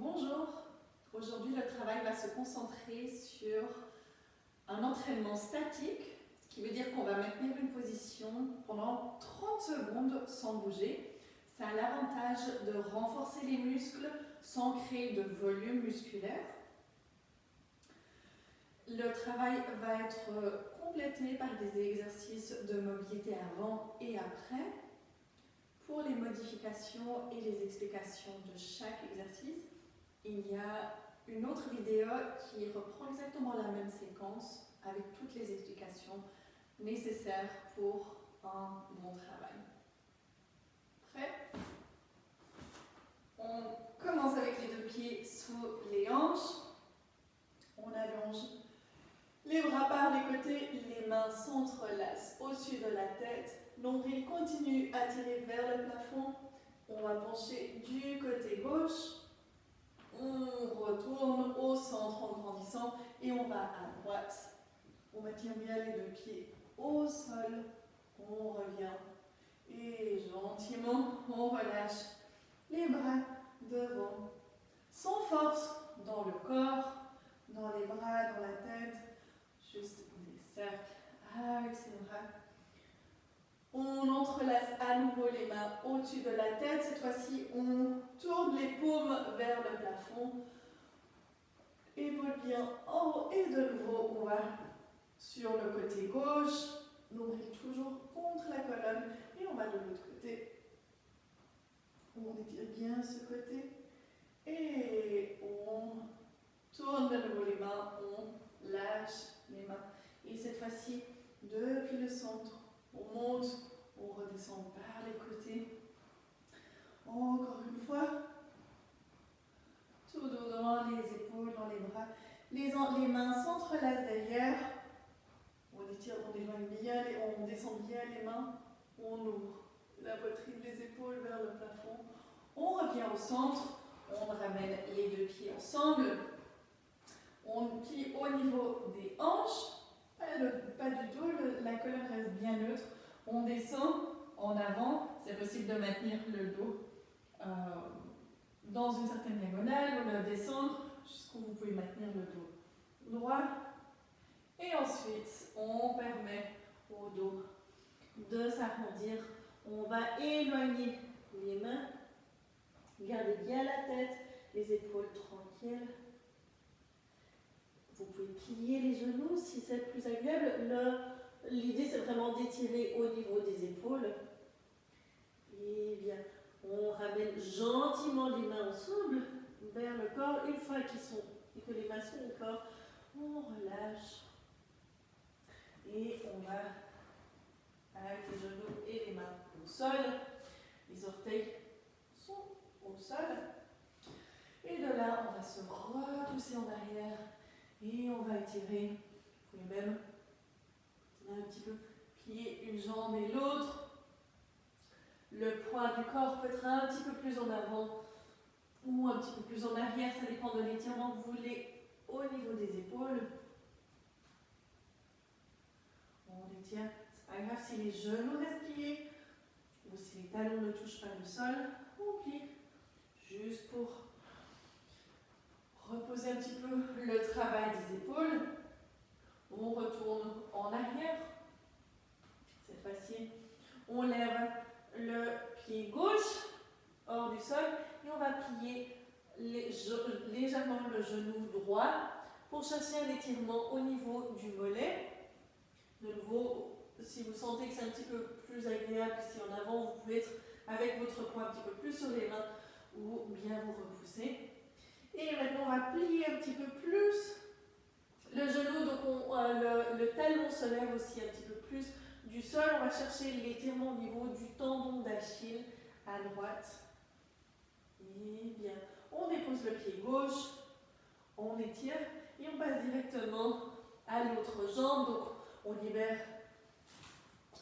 Bonjour, aujourd'hui le travail va se concentrer sur un entraînement statique, ce qui veut dire qu'on va maintenir une position pendant 30 secondes sans bouger. Ça a l'avantage de renforcer les muscles sans créer de volume musculaire. Le travail va être complété par des exercices de mobilité avant et après. Pour les modifications et les explications de chaque exercice, il y a une autre vidéo qui reprend exactement la même séquence avec toutes les explications nécessaires pour un bon travail. Prêt? On commence avec les deux pieds sous les hanches. On allonge les bras par les côtés, les mains s'entrelacent au-dessus de la tête. Nombril continue à tirer vers le plafond. On va pencher du côté gauche. On retourne au centre en grandissant et on va à droite. On maintient bien les deux pieds au sol. On revient et gentiment on relâche les bras devant. Sans force dans le corps, dans les bras, dans la tête. Juste des cercles avec ses bras. On entrelace à nouveau les mains au-dessus de la tête. Cette fois-ci, on tourne les paumes vers le plafond. Épaules bien en haut et de nouveau, on va sur le côté gauche. Nombril toujours contre la colonne et on va de l'autre côté. On étire bien ce côté et on tourne de nouveau les mains, on lâche les mains. Et cette fois-ci, depuis le centre, on monte, on redescend par les côtés. Encore une fois. Tout dos dans les épaules, dans les bras. Les mains s'entrelacent derrière. On étire, on éloigne bien, on descend bien les mains. On ouvre la poitrine, les épaules vers le plafond. On revient au centre. On ramène les deux pieds ensemble. On plie au niveau des hanches. Pas du tout, la colonne reste bien neutre. On descend en avant. C'est possible de maintenir le dos dans une certaine diagonale, on le descendre jusqu'où vous pouvez maintenir le dos droit. Et ensuite, on permet au dos de s'arrondir. On va éloigner les mains. Gardez bien la tête, les épaules tranquilles. Vous pouvez plier les genoux si c'est plus agréable. L'idée, c'est vraiment d'étirer au niveau des épaules. Et bien, on ramène gentiment les mains ensemble vers le corps. Une fois que les mains sont au corps, on relâche. Et on va, avec les genoux et les mains au sol, les orteils sont au sol. Et de là, on va se repousser en arrière et on va étirer. Vous pouvez même un petit peu plier une jambe et l'autre. Le poids du corps peut être un petit peu plus en avant ou un petit peu plus en arrière, ça dépend de l'étirement que vous voulez au niveau des épaules. On étire, c'est pas grave si les genoux restent pliés ou si les talons ne touchent pas le sol, on plie juste pour reposer un petit peu le travail des épaules. On retourne en arrière. Cette fois-ci, on lève le pied gauche hors du sol et on va plier légèrement le genou droit pour chercher un étirement au niveau du mollet. De nouveau, si vous sentez que c'est un petit peu plus agréable ici en avant, vous pouvez être avec votre poids un petit peu plus sur les mains ou bien vous repousser. Et maintenant, on va plier un petit peu plus le genou, donc le talon se lève aussi un petit peu plus du sol. On va chercher l'étirement au niveau du tendon d'Achille à droite. Et bien, on dépose le pied gauche, on étire et on passe directement à l'autre jambe. Donc, on libère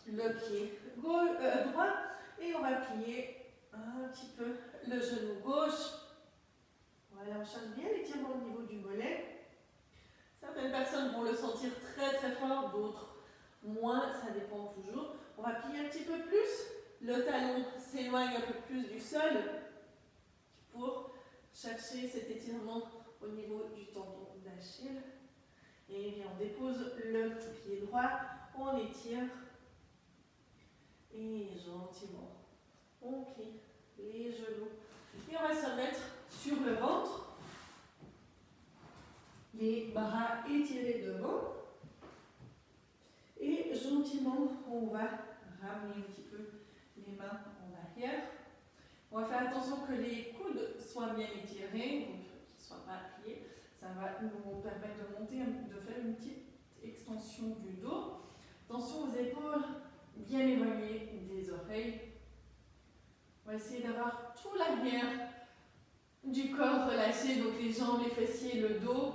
le pied droit et on va plier un petit peu le genou gauche. Voilà, on cherche bien l'étirement au niveau du mollet. Certaines personnes vont le sentir très très fort, d'autres moins, ça dépend toujours. On va plier un petit peu plus. Le talon s'éloigne un peu plus du sol pour chercher cet étirement au niveau du tendon d'Achille. Et bien, on dépose le pied droit, on étire. Et gentiment, on plie les genoux. Et on va se mettre sur le ventre. Les bras étirés devant. Et gentiment, on va ramener un petit peu les mains en arrière. On va faire attention que les coudes soient bien étirés, donc qu'ils ne soient pas pliés. Ça va nous permettre de monter, de faire une petite extension du dos. Attention aux épaules bien éloignées des oreilles. On va essayer d'avoir tout l'arrière du corps relâché, donc les jambes, les fessiers, le dos.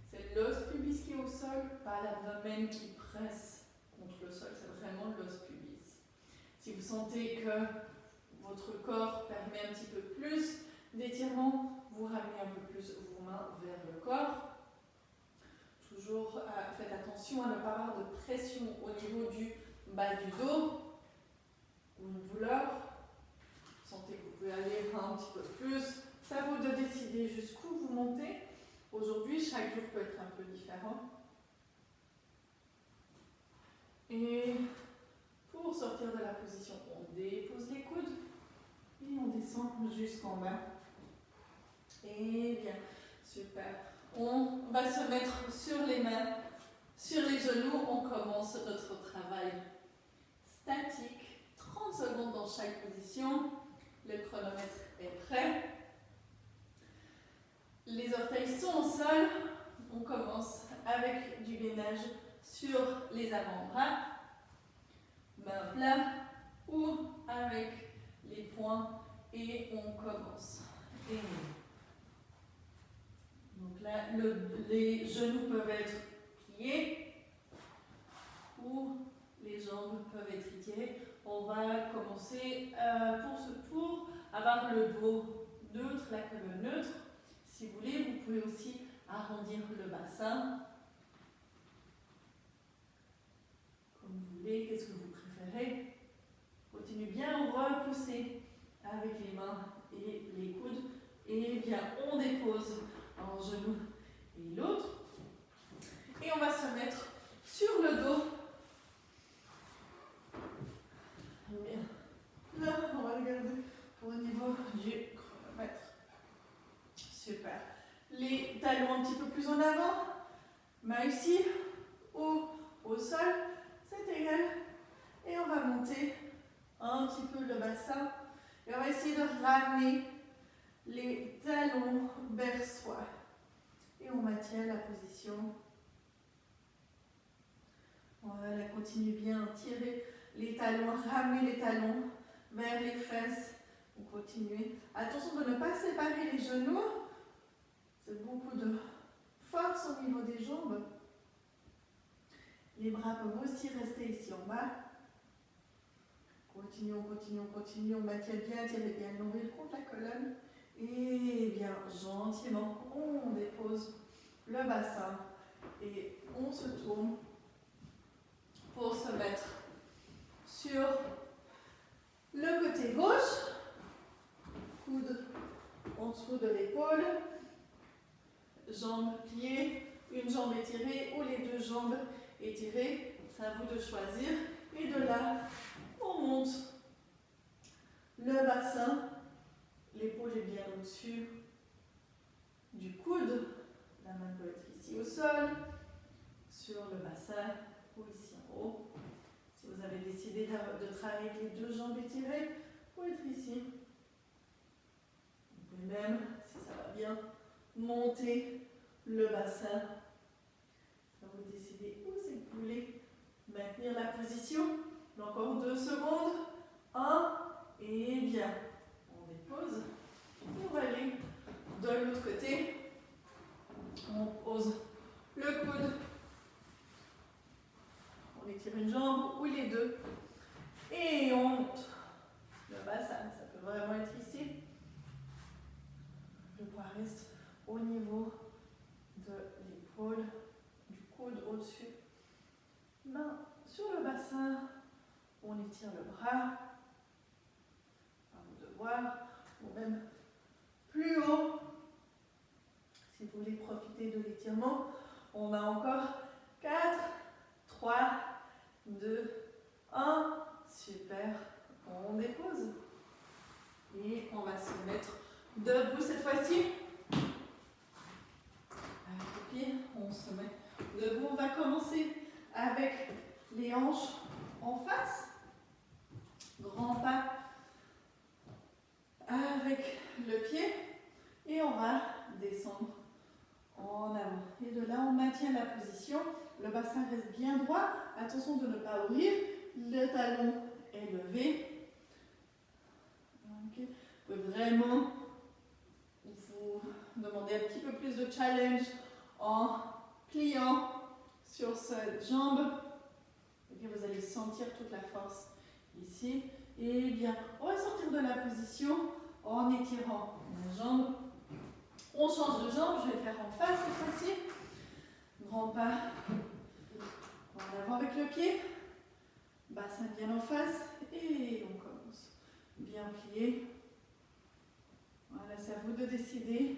C'est l'os pubis qui est au sol, pas l'abdomen qui presse contre le sol, c'est vraiment l'os pubis. Si vous sentez que votre corps permet un petit peu plus d'étirement, vous ramenez un peu plus vos mains vers le corps. Toujours faites attention à ne pas avoir de pression au niveau du bas du dos ou une douleur. Sentez que vous pouvez aller un petit peu plus. C'est à vous de décider jusqu'où vous montez. Aujourd'hui, chaque jour peut être un peu différent. Et pour sortir de la position, on dépose les coudes et on descend jusqu'en bas. Et bien, super. On va se mettre sur les mains, sur les genoux. On commence notre travail statique. 30 secondes dans chaque position. Le chronomètre est prêt. Les orteils sont au sol. On commence avec du gainage sur les avant-bras. Main plat ou avec les poings. Et on commence. Et donc là, les genoux peuvent être pliés ou les jambes peuvent être étirées. On va commencer pour ce tour, avoir le dos neutre, la colonne neutre. Si vous voulez, vous pouvez aussi arrondir le bassin. Comme vous voulez, qu'est-ce que vous préférez? Continuez bien à repousser avec les mains et les coudes. Et bien, on dépose un genou et l'autre. Et on va se mettre sur le dos. Là, on va regarder au niveau du chronomètre. Super. Les talons un petit peu plus en avant. Main ici, au sol, c'est égal. Et on va monter un petit peu le bassin. Et on va essayer de ramener les talons vers soi. Et on maintient la position. Voilà, continue bien, tirez les talons, ramenez les talons vers les fesses. Vous continuez. Attention de ne pas séparer les genoux. C'est beaucoup de force au niveau des jambes. Les bras peuvent aussi rester ici en bas. Continuons, continuons, continuons. On maintient bien, tirez bien le nombril contre la colonne. Et bien, gentiment, on dépose le bassin et on se tourne pour se mettre sur le côté gauche, coude en dessous de l'épaule, jambes pliées, une jambe étirée ou les deux jambes étirées, c'est à vous de choisir. Et de là, on monte le bassin, l'épaule est bien au-dessus du coude, la main peut être ici au sol, sur le bassin ou ici en haut. Si vous avez décidé de travailler avec les deux jambes étirées, vous pouvez être ici. Vous pouvez même, si ça va bien, monter le bassin. Vous décidez où c'est que vous voulez maintenir la position. Encore 2 secondes. 1, et bien. On dépose. Et on va aller de l'autre côté. On pose le coude. On étire une jambe ou les deux. Et on monte. Le bassin, ça peut vraiment être ici. Le poids reste au niveau de l'épaule, du coude au-dessus. Main sur le bassin. On étire le bras. À vous de voir. Ou même plus haut. vous voulez profiter de l'étirement, on a encore 4, 3, 2, 1. Super. On dépose. Et on va se mettre debout cette fois-ci. Avec le pied, on se met debout. On va commencer avec les hanches en face. Grand pas avec le pied. Et on va descendre en avant. Et de là, on maintient la position. Le bassin reste bien droit. Attention de ne pas ouvrir. Le talon est levé. Okay. Vous pouvez vraiment vous demander un petit peu plus de challenge en pliant sur cette jambe. Et puis vous allez sentir toute la force ici. Et bien, on va sortir de la position en étirant la jambe. On change de jambe, je vais faire en face cette fois-ci. Grand pas en avant avec le pied. Bassin bien en face. Et on commence. Bien plié. Voilà, c'est à vous de décider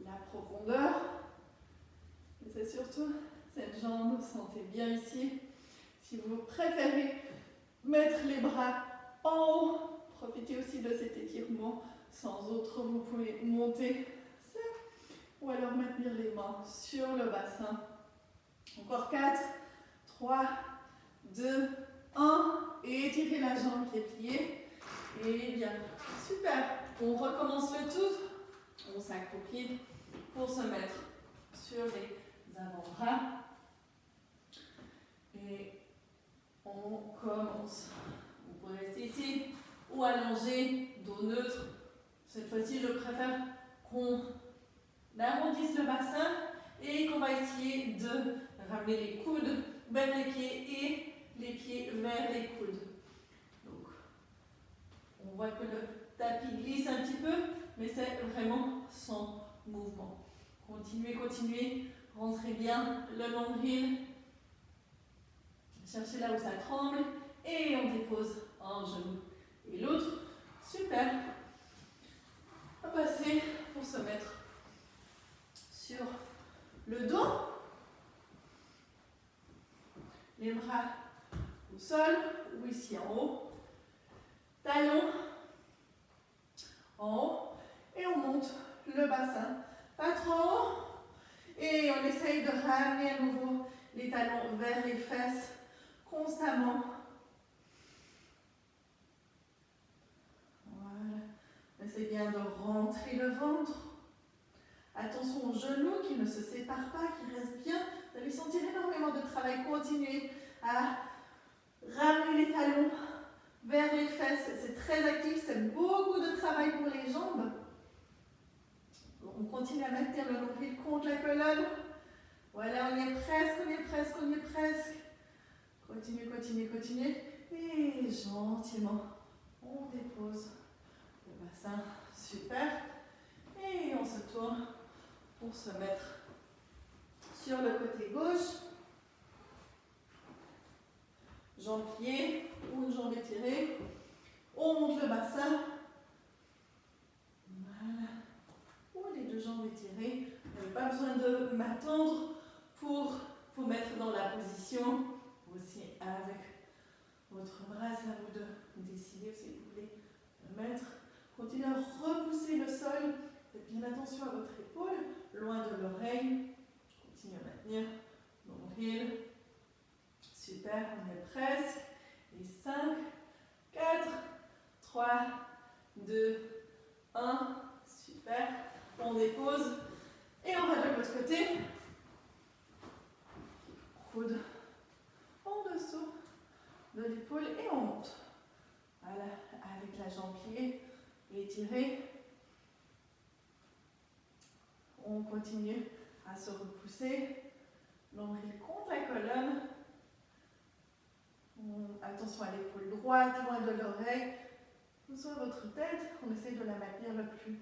la profondeur. Et c'est surtout cette jambe, sentez bien ici. Si vous préférez mettre les bras en haut, profitez aussi de cet étirement. Sans autre, vous pouvez monter ou alors maintenir les mains sur le bassin. Encore 4, 3, 2, 1. Et étirez la jambe qui est pliée. Et bien, super. On recommence le tout. On s'accroupit pour se mettre sur les avant-bras. Et on commence. Vous pouvez rester ici ou allongé, dos neutre. Cette fois-ci, je préfère qu'on arrondisse le bassin et qu'on va essayer de ramener les coudes vers les pieds et les pieds vers les coudes. Donc, on voit que le tapis glisse un petit peu, mais c'est vraiment sans mouvement. Continuez, continuez, rentrez bien le nombril. Cherchez là où ça tremble et on dépose un genou et l'autre. Super. On va passer pour se mettre sur le dos. Les bras au sol ou ici en haut. Talons en haut. Et on monte le bassin. Pas trop haut. Et on essaye de ramener à nouveau les talons vers les fesses constamment. Voilà. Essayez bien de rentrer le ventre. Attention aux genoux qui ne se séparent pas, qui restent bien. Vous allez sentir énormément de travail. Continuez à ramener les talons vers les fesses. C'est très actif, c'est beaucoup de travail pour les jambes. On continue à maintenir le nombril contre la colonne. Voilà, on y est presque, on y est presque, on y est presque. Continuez, continuez, continuez. Et gentiment, on dépose le bassin. Super. Et on se tourne pour se mettre sur le côté gauche. Jambe pliée ou une jambe étirée. On monte le bassin. Voilà. Ou les deux jambes étirées. Vous n'avez pas besoin de m'attendre pour vous mettre dans la position. Aussi avec votre bras, c'est à vous de décider si vous voulez le mettre. Continuez à repousser le sol. Faites bien attention à votre épaule, loin de l'oreille. Continuez à maintenir nombril. Super, on est presque. Et 5, 4, 3, 2, 1. Super. On dépose. Et on va de l'autre côté. Coude en dessous de l'épaule et on monte. Voilà, avec la jambe pliée et étirée. On continue à se repousser. Nombril contre la colonne. Attention à l'épaule droite, loin de l'oreille. Sur votre tête, on essaie de la maintenir le plus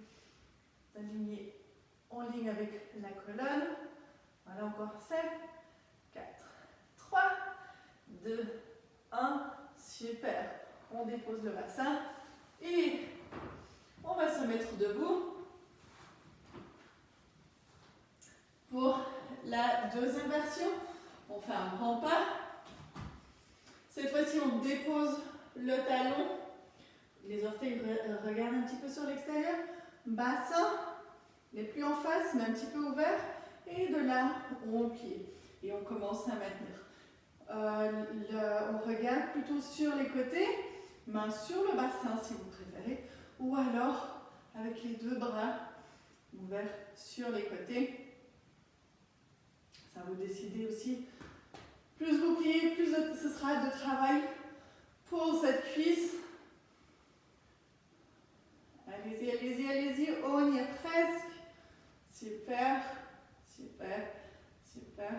alignée en ligne avec la colonne. Voilà, encore 7, 4, 3, 2, 1. Super. On dépose le bassin et on va se mettre debout. la deuxième version. On fait un grand pas. Cette fois-ci, on dépose le talon. Les orteils regardent un petit peu sur l'extérieur. Bassin, les plus en face, mais un petit peu ouvert. Et de là, on plie. Et on commence à maintenir. On regarde plutôt sur les côtés, main sur le bassin si vous préférez, ou alors avec les deux bras ouverts sur les côtés. Ça vous décidez aussi. Plus vous pliez, plus ce sera de travail pour cette cuisse. Allez-y, allez-y, allez-y. On y est presque. Super, super, super.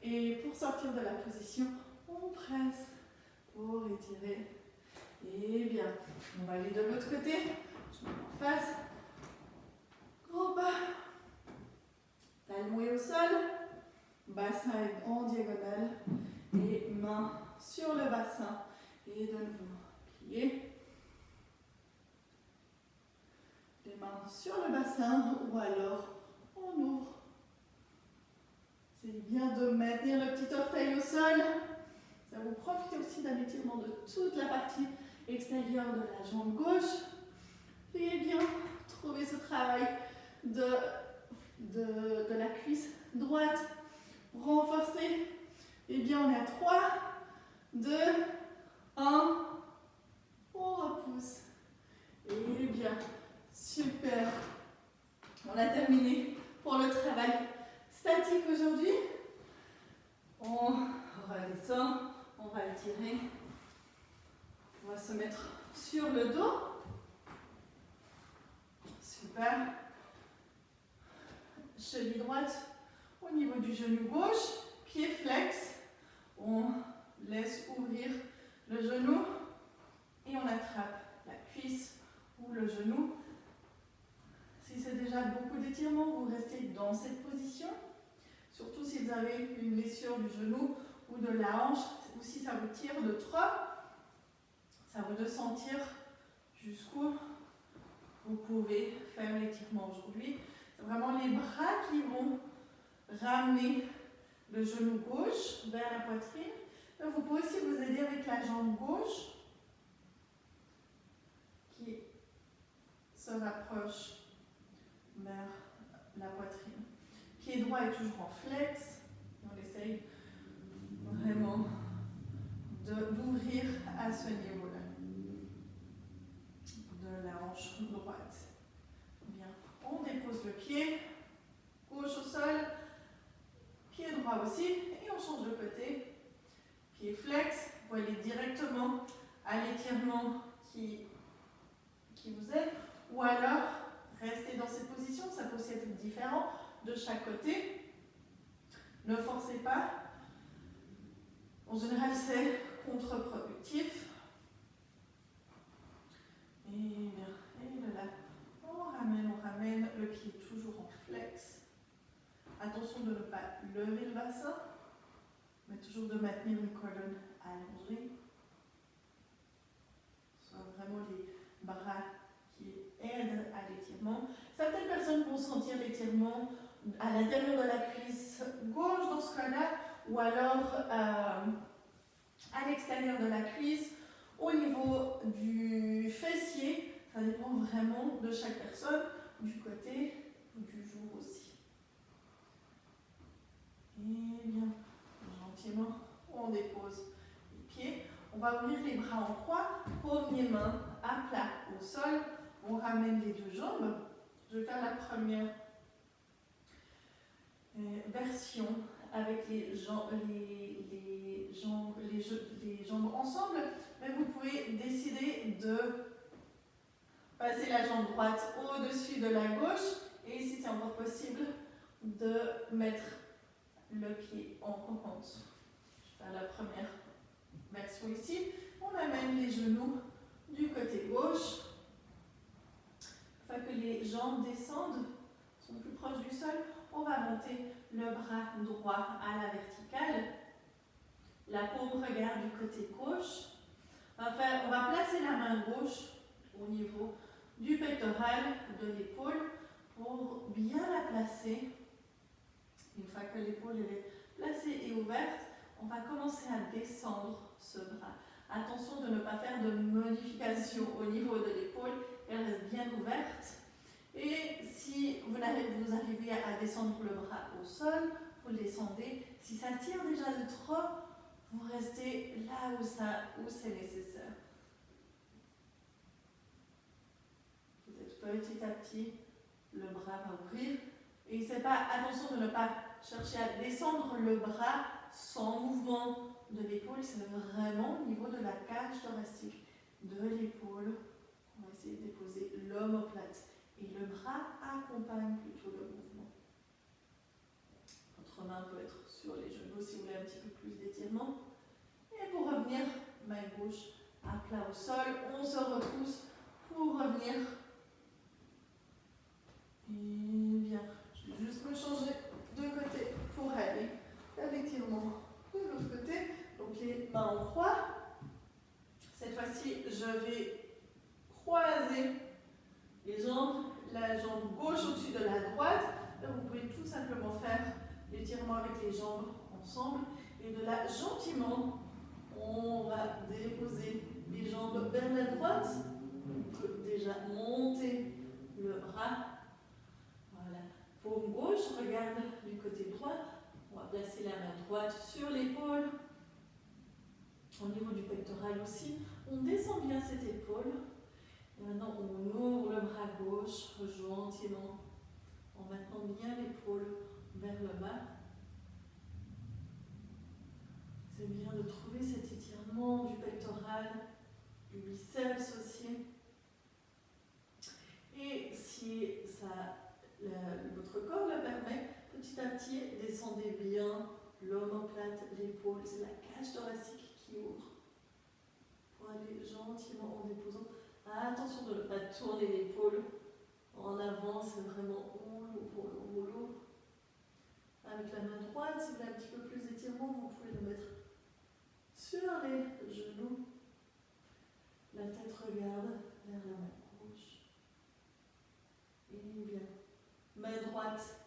Et pour sortir de la position, on presse pour étirer. Et bien, on va aller de l'autre côté. Je me mets en face. Gros pas. Talon est au sol. Bassin est en diagonale. Et main sur le bassin. Et de nouveau, plier. Les mains sur le bassin ou alors on ouvre. C'est bien de maintenir le petit orteil au sol. Ça vous profite aussi d'un étirement de toute la partie extérieure de la jambe gauche. Pliez bien, trouvez ce travail de la cuisse droite. Renforcez. Et bien, on est à 3, 2, 1. On repousse. Et bien, super. On a terminé pour le travail statique aujourd'hui. On redescend, on va étirer. On va se mettre sur le dos. Super. Cheville droite au niveau du genou gauche. Pied flex. On laisse ouvrir le genou et on attrape la cuisse ou le genou. Si c'est déjà beaucoup d'étirement, vous restez dans cette position. Surtout si vous avez une blessure du genou ou de la hanche, ou si ça vous tire de trop, ça vous de sentir jusqu'où vous pouvez faire l'étirement aujourd'hui. C'est vraiment les bras qui vont ramener le genou gauche vers la poitrine. Vous pouvez aussi vous aider avec la jambe gauche qui se rapproche vers la poitrine. Pied droit est toujours en flex. On essaye vraiment d'ouvrir à ce niveau-là. De la hanche droite. Bien. On dépose le pied gauche au sol. Pied droit aussi. Et on change de côté. Pied flex. Vous allez directement à l'étirement qui vous aide. Ou alors, restez dans cette position. Ça peut aussi être différent de chaque côté. Ne forcez pas. En général, c'est contre-productif. Et bien, et de là, on ramène le pied toujours en flex. Attention de ne pas lever le bassin, mais toujours de maintenir une colonne allongée. Ce sont vraiment les bras qui aident à l'étirement. Certaines personnes vont sentir l'étirement à l'intérieur de la cuisse gauche dans ce cas-là, ou alors à l'extérieur de la cuisse, au niveau du fessier. Ça dépend vraiment de chaque personne, du côté du jour aussi. Et bien, gentiment, on dépose les pieds. On va ouvrir les bras en croix, paume et mains à plat au sol. On ramène les deux jambes. Je vais faire la première version avec les jambes ensemble, mais vous pouvez décider de passer la jambe droite au-dessus de la gauche et si c'est encore possible de mettre le pied en dessous. Je vais faire la première version ici. On amène les genoux du côté gauche afin que les jambes descendent, sont plus proches du sol. On va monter le bras droit à la verticale. La paume regarde du côté gauche. Enfin, on va placer la main gauche au niveau du pectoral, de l'épaule, pour bien la placer Une fois que l'épaule est placée et ouverte, on va commencer à descendre ce bras. Attention de ne pas faire de modification au niveau de l'épaule, elle reste bien ouverte. Et si vous arrivez à descendre le bras au sol, vous le descendez. Si ça tire déjà de trop, vous restez là où c'est nécessaire. Peut-être petit à petit, le bras va ouvrir. Et c'est pas, attention de ne pas chercher à descendre le bras sans mouvement de l'épaule, c'est vraiment au niveau de la cage thoracique de l'épaule. On va essayer de déposer l'omoplate. Et le bras accompagne plutôt le mouvement. Votre main peut être sur les genoux si vous voulez un petit peu plus d'étirement. Et pour revenir, main gauche à plat au sol, on se repousse pour revenir. Et bien, je vais juste me changer de côté pour aller faire l'étirement de l'autre côté. Donc les mains en croix. Cette fois-ci, je vais croiser les jambes, la jambe gauche au-dessus de la droite. Là, vous pouvez tout simplement faire l'étirement avec les jambes ensemble. Et de là, gentiment, on va déposer les jambes vers la droite. On peut déjà monter le bras. Voilà. Paume gauche, regarde du côté droit. On va placer la main droite sur l'épaule. Au niveau du pectoral aussi, on descend bien cette épaule. Et maintenant, on ouvre le bras gauche gentiment en maintenant bien l'épaule vers le bas. C'est bien de trouver cet étirement du pectoral, du biceps aussi. Et si votre corps le permet, petit à petit, descendez bien l'omoplate, l'épaule, c'est la cage thoracique qui ouvre. Pour aller gentiment en déposant. Attention de ne pas tourner l'épaule en avant, c'est vraiment on l'ouvre. Avec la main droite, si vous avez un petit peu plus d'étirement, vous pouvez le mettre sur les genoux. La tête regarde vers la main gauche. Et bien. Main droite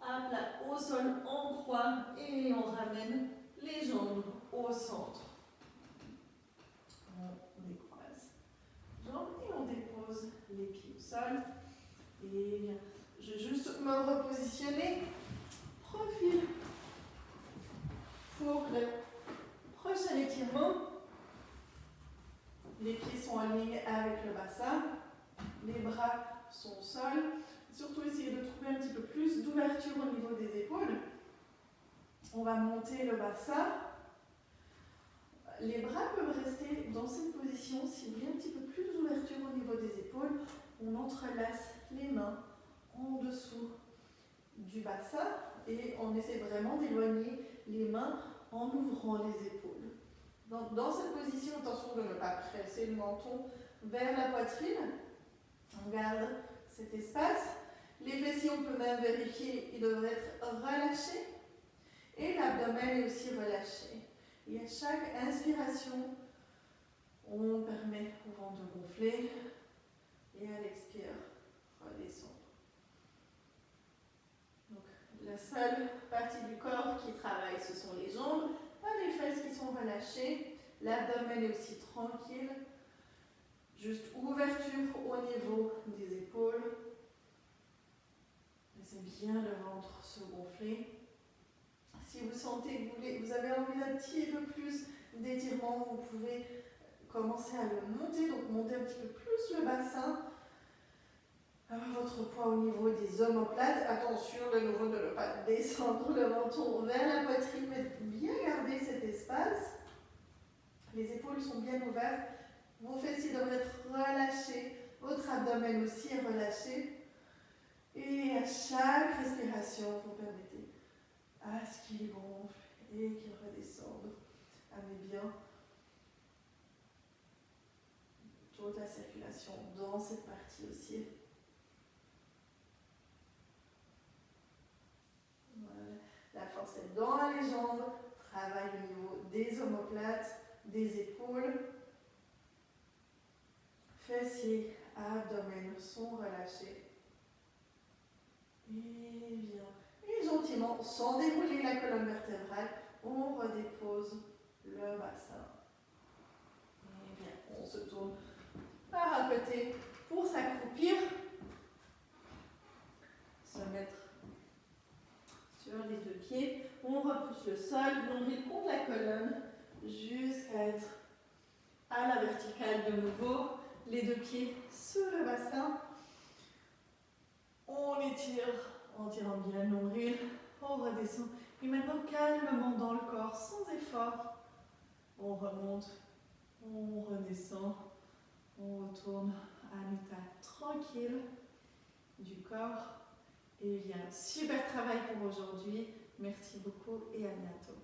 à plat au sol en croix et on ramène les jambes au centre. On décroise jambes et on dépose les pieds au sol. Et bien, je vais juste me repositionner. Profil pour le prochain étirement. Les pieds sont alignés avec le bassin. Les bras sont au sol. Surtout essayer de trouver un petit peu plus d'ouverture au niveau des épaules. On va monter le bassin. Les bras peuvent rester dans cette position. Si vous voulez un petit peu plus d'ouverture au niveau des épaules, on entrelace les mains en dessous du bassin et on essaie vraiment d'éloigner les mains en ouvrant les épaules. Dans cette position, attention de ne pas presser le menton vers la poitrine. On garde cet espace. Les fessiers, on peut même vérifier, ils doivent être relâchés. Et l'abdomen est aussi relâché. Et à chaque inspiration, on permet au ventre de gonfler. Et à l'expire, redescendre. Donc, la seule partie du corps qui travaille, ce sont les jambes. Pas les fesses qui sont relâchées. L'abdomen est aussi tranquille. Juste ouverture au niveau des épaules. Laissez bien le ventre se gonfler. Si vous sentez que vous avez envie d'un petit peu plus d'étirement, vous pouvez commencer à le monter. Donc monter un petit peu plus le bassin. Votre poids au niveau des omoplates. Attention de nouveau de ne pas descendre le menton vers la poitrine, mais bien garder cet espace. Les épaules sont bien ouvertes. Vos fessiers doivent être relâchés. Votre abdomen aussi est relâché. Et à chaque respiration, vous permettez à ce qu'il gonfle et qu'il redescende. Amenez bien toute la circulation dans cette partie aussi. Voilà. La force est dans les jambes. Travaille au niveau des omoplates, des épaules. Fessiers, abdomen sont relâchés. Et bien. Et gentiment, redescend sans dérouler la colonne vertébrale. On redépose le bassin. Et bien, on se tourne par un côté pour s'accroupir. Se mettre sur les deux pieds. On repousse le sol, nombril contre la colonne, jusqu'à être à la verticale de nouveau. Les deux pieds sur le bassin. On étire en tirant bien le nombril. On redescend. Et maintenant, calmement dans le corps, sans effort. On remonte. On redescend. On retourne à un état tranquille du corps. Et bien, super travail pour aujourd'hui. Merci beaucoup et à bientôt.